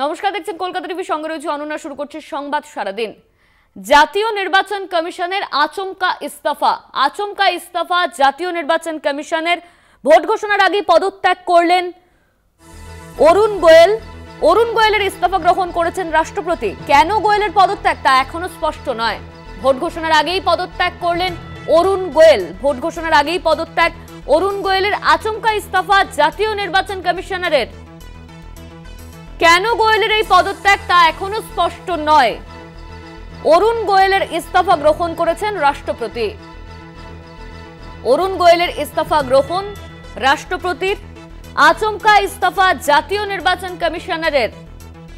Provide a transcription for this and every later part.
নমস্কার, দেখছেন কলকাতা টিভি, সঙ্গে রয়েছে অনন্যা। শুরু করছে সংবাদ সারাদিন। জাতীয় নির্বাচন কমিশনের আচমকা ইস্তফা জাতীয় নির্বাচন কমিশনের। ভোট ঘোষণার আগেই পদত্যাগ করলেন অরুণ গোয়েল। অরুণ গোয়েলের ইস্তফা গ্রহণ করেছেন রাষ্ট্রপতি। কেন গোয়েলের পদত্যাগ তা এখনো স্পষ্ট নয়। ভোট ঘোষণার আগেই পদত্যাগ করলেন অরুণ গোয়েল। ভোট ঘোষণার আগেই পদত্যাগ অরুণ গোয়েলের। আচমকা ইস্তফা জাতীয় নির্বাচন কমিশনারের। কেন গোয়েলের এই পদত্যাগ তা এখনো স্পষ্ট নয়। অরুণ গোয়েলের ইস্তফা গ্রহণ করেছেন রাষ্ট্রপতি। অরুণ গোয়েলের ইস্তফা গ্রহণ রাষ্ট্রপতির। আচমকা ইস্তফা জাতীয় নির্বাচন কমিশনারের।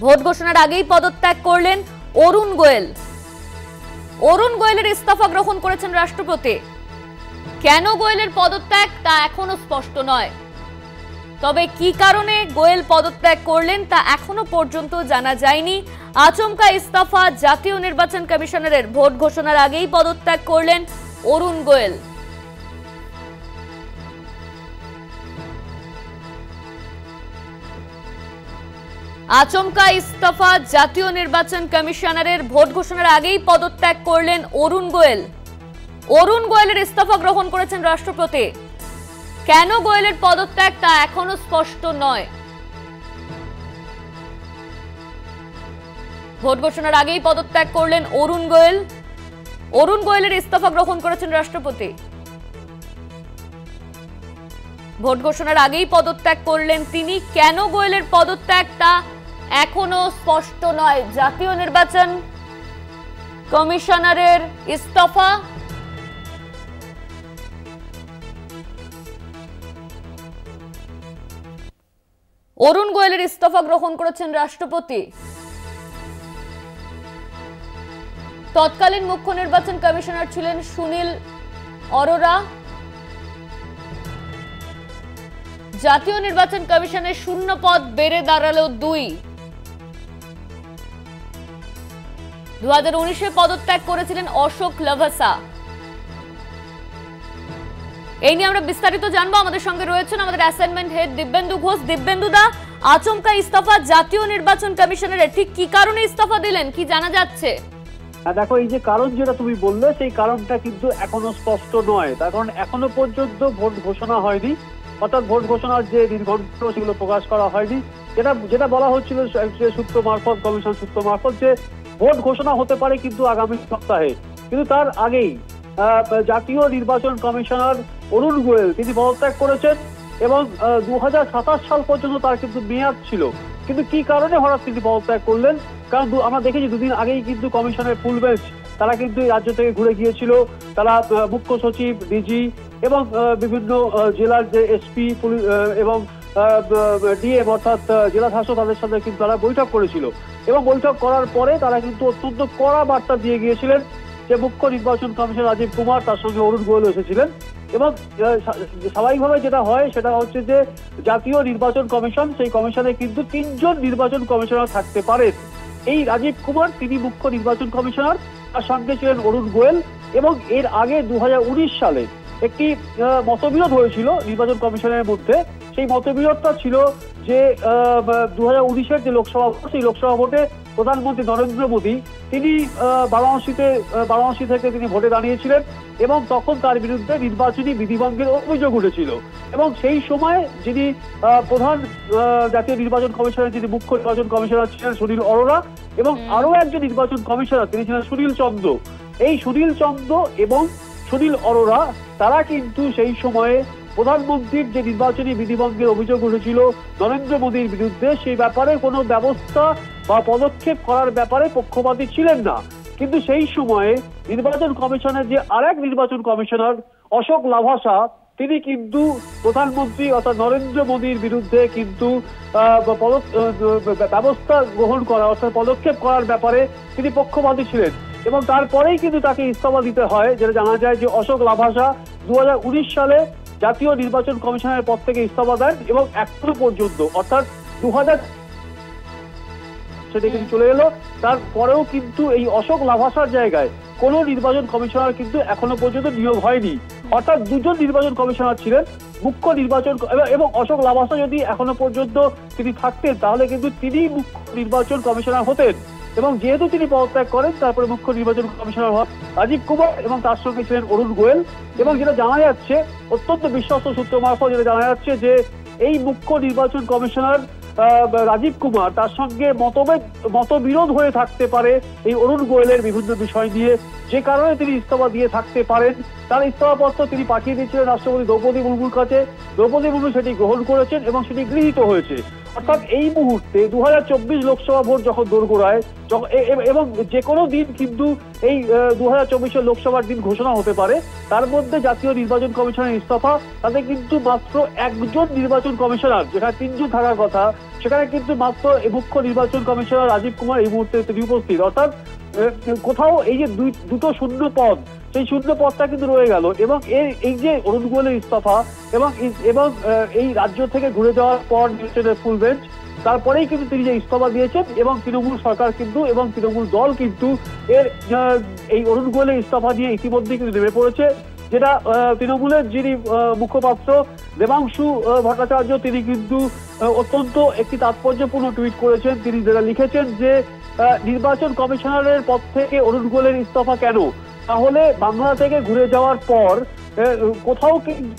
ভোট ঘোষণার আগেই পদত্যাগ করলেন অরুণ গোয়েল। অরুণ গোয়েলের ইস্তফা গ্রহণ করেছেন রাষ্ট্রপতি। কেন গোয়েলের পদত্যাগ তা এখনো স্পষ্ট নয়। তবে কি কারণে গোয়েল পদত্যাগ করলেন তা এখনো পর্যন্ত জানা যায়নি। আচমকা ইস্তফা জাতীয় নির্বাচন কমিশনারের। ভোট ঘোষণার আগেই পদত্যাগ করলেন অরুণ গোয়েল। আচমকা ইস্তফা জাতীয় নির্বাচন কমিশনারের। ভোট ঘোষণার আগেই পদত্যাগ করলেন অরুণ গোয়েল। অরুণ গোয়েলের ইস্তফা গ্রহণ করেছেন রাষ্ট্রপতি। কেন গোয়েলের পদত্যাগ তা এখনো স্পষ্ট নয়। ভোট ঘোষণার আগেই পদত্যাগ করলেন অরুণ গোয়েল। অরুণ গোয়েলের ইস্তফা গ্রহণ করেছেন রাষ্ট্রপতি। ভোট ঘোষণার আগেই পদত্যাগ করলেন তিনি। কেন গোয়েলের পদত্যাগ তা এখনো স্পষ্ট নয়। জাতীয় নির্বাচন কমিশনারের ইস্তফা। অরুণ গোয়েলের ইস্তফা গ্রহণ করেছেন রাষ্ট্রপতি। তৎকালীন মুখ্য নির্বাচন কমিশনার ছিলেন সুনীল অরোরা। জাতীয় নির্বাচন কমিশনের শূন্য পদ বেড়ে দাঁড়ালো 2। 2019-এ পদত্যাগ করেছিলেন অশোক লাভাসা। এই নিয়ে আমরা বিস্তারিত জানবো। আমাদের সঙ্গে রয়েছেন আমাদের অ্যাসাইনমেন্ট হেড দিব্যেন্দু ঘোষ। দিব্যেন্দু দা, আচমকা ইস্তফা জাতীয় নির্বাচন কমিশনারের, ঠিক কি কারণে ইস্তফা দিলেন, কি জানা যাচ্ছে? দেখো, এই যে কারণ যেটা তুমি বললে সেই কারণটা কিন্তু এখনো স্পষ্ট নয়। তার কারণ এখনো পর্যন্ত ভোট ঘোষণা হয়নি, অর্থাৎ ভোট ঘোষণার যে নির্ঘণ্ট সেগুলো প্রকাশ করা হয়নি। যেটা বলা হচ্ছিল সূত্র মারফত, কমিশন সূত্র মারফত, যে ভোট ঘোষণা হতে পারে কিন্তু আগামী সপ্তাহে। কিন্তু তার আগেই জাতীয় নির্বাচন কমিশনার অরুণ গোয়েল তিনি পদত্যাগ করেছেন এবং 2027 সাল পর্যন্ত তার কিন্তু মেয়াদ ছিল। কিন্তু কি কারণে হঠাৎ তিনি পদত্যাগ করলেন? কারণ আমরা দেখেছি দুদিন আগেই কিন্তু কমিশনের ফুল বেঞ্চ তারা কিন্তু রাজ্য থেকে ঘুরে গিয়েছিল। তারা মুখ্য সচিব, ডিজি এবং বিভিন্ন জেলার যে এসপি এবং ডিএম অর্থাৎ জেলা শাসক তাদের সাথে কিন্তু তারা বৈঠক করেছিল এবং বৈঠক করার পরে তারা কিন্তু অত্যন্ত কড়া বার্তা দিয়ে গিয়েছিলেন যে মুখ্য নির্বাচন কমিশনার রাজীব কুমার, তার সঙ্গে অরুণ গোয়েল এসেছিলেন। এবং স্বাভাবিকভাবে যেটা হয় সেটা হচ্ছে যে জাতীয় নির্বাচন কমিশন, সেই কমিশনে কিন্তু 3 জন নির্বাচন কমিশনার থাকতে পারেন। এই রাজীব কুমার তিনি মুখ্য নির্বাচন কমিশনার, তার সঙ্গে ছিলেন অরুণ গোয়েল। এবং এর আগে 2019 সালে একটি মতবিরোধ হয়েছিল নির্বাচন কমিশনের মধ্যে। সেই মতবিরোধটা ছিল যে 2019-এর যে লোকসভা ভোট, সেই লোকসভা ভোটে প্রধানমন্ত্রী নরেন্দ্র মোদী তিনি বারাণসী থেকে তিনি ভোটে দাঁড়িয়েছিলেন এবং তখন তার বিরুদ্ধে নির্বাচনী বিধিভঙ্গের অভিযোগ উঠেছিল। এবং সেই সময় যিনি প্রধান জাতীয় নির্বাচন কমিশনের যিনি মুখ্য নির্বাচন কমিশনার ছিলেন সুনীল অরোরা, এবং আরো একজন নির্বাচন কমিশনার তিনি ছিলেন সুনীল চন্দ্র। এই সুনীল চন্দ্র এবং সুনীল অরোরা তারা কিন্তু সেই সময়ে প্রধানমন্ত্রীর যে নির্বাচনী বিধিভঙ্গের অভিযোগ উঠেছিল নরেন্দ্র মোদীর বিরুদ্ধে, সেই ব্যাপারে কোনো ব্যবস্থা বা পদক্ষেপ করার ব্যাপারে পক্ষপাতী ছিলেন না। কিন্তু সেই সময়ে নির্বাচন কমিশনের যে আরেক নির্বাচন কমিশনার অশোক লাভাসা তিনি কিন্তু প্রধানমন্ত্রী অর্থাৎ নরেন্দ্র মোদীর বিরুদ্ধে কিন্তু ব্যবস্থা গ্রহণ করা অর্থাৎ পদক্ষেপ করার ব্যাপারে তিনি পক্ষপাতী ছিলেন। এবং তারপরেই কিন্তু তাকে ইস্তফা দিতে হয়। যেটা জানা যায় যে অশোক লাভাসা 2019 সালে জাতীয় নির্বাচন কমিশনের পদ থেকে ইস্তফা দেন এবং এখনো পর্যন্ত অর্থাৎ 2000 সেটা কিন্তু চলে এলো, তারপরেও কিন্তু এই অশোক লাভাসার জায়গায় কোন নির্বাচন কমিশনার কিন্তু এখনো পর্যন্ত নিয়োগ হয়নি। অর্থাৎ 2 জন নির্বাচন কমিশনার ছিলেন, মুখ্য নির্বাচন এবং অশোক লাভাসা যদি এখনো পর্যন্ত তিনি থাকতেন তাহলে কিন্তু তিনি মুখ্য নির্বাচন কমিশনার হতেন, এবং যেহেতু তিনি পদত্যাগ করেন তারপরে মুখ্য নির্বাচন কমিশনার হন রাজীব কুমার এবং তার সঙ্গে ছিলেন অরুণ গোয়েল। এবং যেটা জানা যাচ্ছে অত্যন্ত বিশ্বস্ত সূত্র মারফত যেটা জানা যাচ্ছে যে এই মুখ্য নির্বাচন কমিশনার রাজীব কুমার তার সঙ্গে মতবিরোধ হয়ে থাকতে পারে এই অরুণ গোয়েলের বিভিন্ন বিষয় নিয়ে, যে কারণে তিনি ইস্তফা দিয়ে থাকতে পারেন। তার ইস্তফাপত্র তিনি পাঠিয়ে দিয়েছিলেন রাষ্ট্রপতি দ্রৌপদী মুর্মুর কাছে, দ্রৌপদী মুর্মু সেটি গ্রহণ করেছেন এবং সেটি গৃহীত হয়েছে। অর্থাৎ এই মুহূর্তে 2024 লোকসভা ভোট যখন দোরগোড়ায় এবং যে কোনো দিন কিন্তু এই 2024 লোকসভার দিন ঘোষণা হতে পারে, তার মধ্যে জাতীয় নির্বাচন কমিশনের ইস্তফা, তাতে কিন্তু মাত্র একজন নির্বাচন কমিশনার, যেখানে 3 জন থাকার কথা সেখানে কিন্তু মাত্র মুখ্য নির্বাচন কমিশনার রাজীব কুমার এই মুহূর্তে তিনি উপস্থিত। অর্থাৎ কোথাও এই যে দুটো শূন্য পদ, সেই শূন্য পদটা কিন্তু রয়ে গেল। এবং এই যে অরুণ গোয়েলের ইস্তফা এবং এই রাজ্য থেকে ঘুরে যাওয়ার পর নির্বাচনের ফুল বেঞ্চ, তারপরেই কিন্তু তিনি যে ইস্তফা দিয়েছেন এবং তৃণমূল সরকার কিন্তু এবং তৃণমূল দল কিন্তু এই অরুণ গোয়েলের ইস্তফা নিয়ে ইতিমধ্যেই কিন্তু নেমে পড়েছে। যেটা তৃণমূলের যিনি মুখপাত্র দেবাংশু ভট্টাচার্য তিনি কিন্তু অত্যন্ত একটি তাৎপর্যপূর্ণ টুইট করেছেন। তিনি যেটা লিখেছেন যে নির্বাচন কমিশনারের পদ থেকে অরুণ গোয়েলের ইস্তফা কেন, তাহলে বাংলা থেকে ঘুরে যাওয়ার পর কোথাও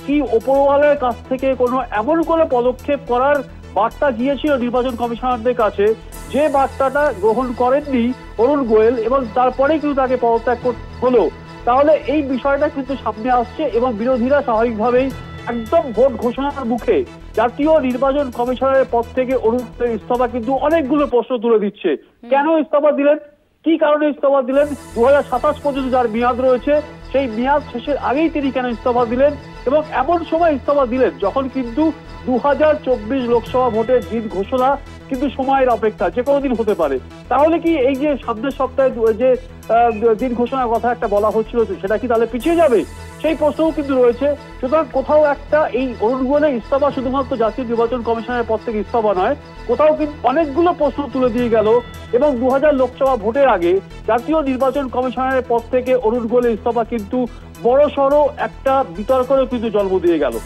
কি ওপরওয়ালার কাছ থেকে কোনো এমন কোনো পদক্ষেপ করার বার্তা গিয়েছিল নির্বাচন কমিশনারদের কাছে, যে বার্তাটা গ্রহণ করেননি অরুণ গোয়েল এবং তারপরেই কিন্তু তাকে পদত্যাগ করতে হলো। তাহলে এই বিষয়টা কিন্তু সামনে আসছে এবং বিরোধীরা স্বাভাবিকভাবেই একদম ভোট ঘোষণার মুখে জাতীয় নির্বাচন কমিশনারের পদ থেকে অরুণ গোয়েলের ইস্তফা কিন্তু অনেকগুলো প্রশ্ন তুলে দিচ্ছে। কেন ইস্তফা দিলেন, কি কারণে ইস্তফা দিলেন, 2027 পর্যন্ত যার মেয়াদ রয়েছে সেই মেয়াদ শেষের আগেই তিনি কেন ইস্তফা দিলেন, এবং এমন সময় ইস্তফা দিলেন যখন কিন্তু 2024 লোকসভা ভোটের দিন ঘোষণা কিন্তু সময়ের অপেক্ষা, যে কোনো দিন হতে পারে। তাহলে কি এই যে সামনের সপ্তাহে যে দিন ঘোষণার কথা একটা বলা হচ্ছিল সেটা কি তাহলে পিছিয়ে যাবে, সেই প্রশ্নও কিন্তু রয়েছে। সুতরাং কোথাও একটা এই অরুণ গোয়েলের ইস্তফা শুধুমাত্র জাতীয় নির্বাচন কমিশনের পদ থেকে ইস্তফা নয়, কোথাও কিন্তু অনেকগুলো প্রশ্ন তুলে দিয়ে গেল এবং 2000 লোকসভা ভোটের আগে জাতীয় নির্বাচন কমিশনের পদ থেকে অরুণ গোয়েলের ইস্তফা কিন্তু বড়সড় একটা বিতর্কেরও কিন্তু জন্ম দিয়ে গেল।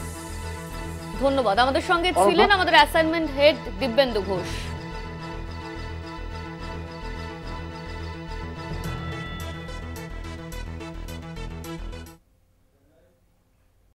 ধন্যবাদ। আমাদের সঙ্গে ছিলেন আমাদের অ্যাসাইনমেন্ট হেড দিব্যেন্দু ঘোষ।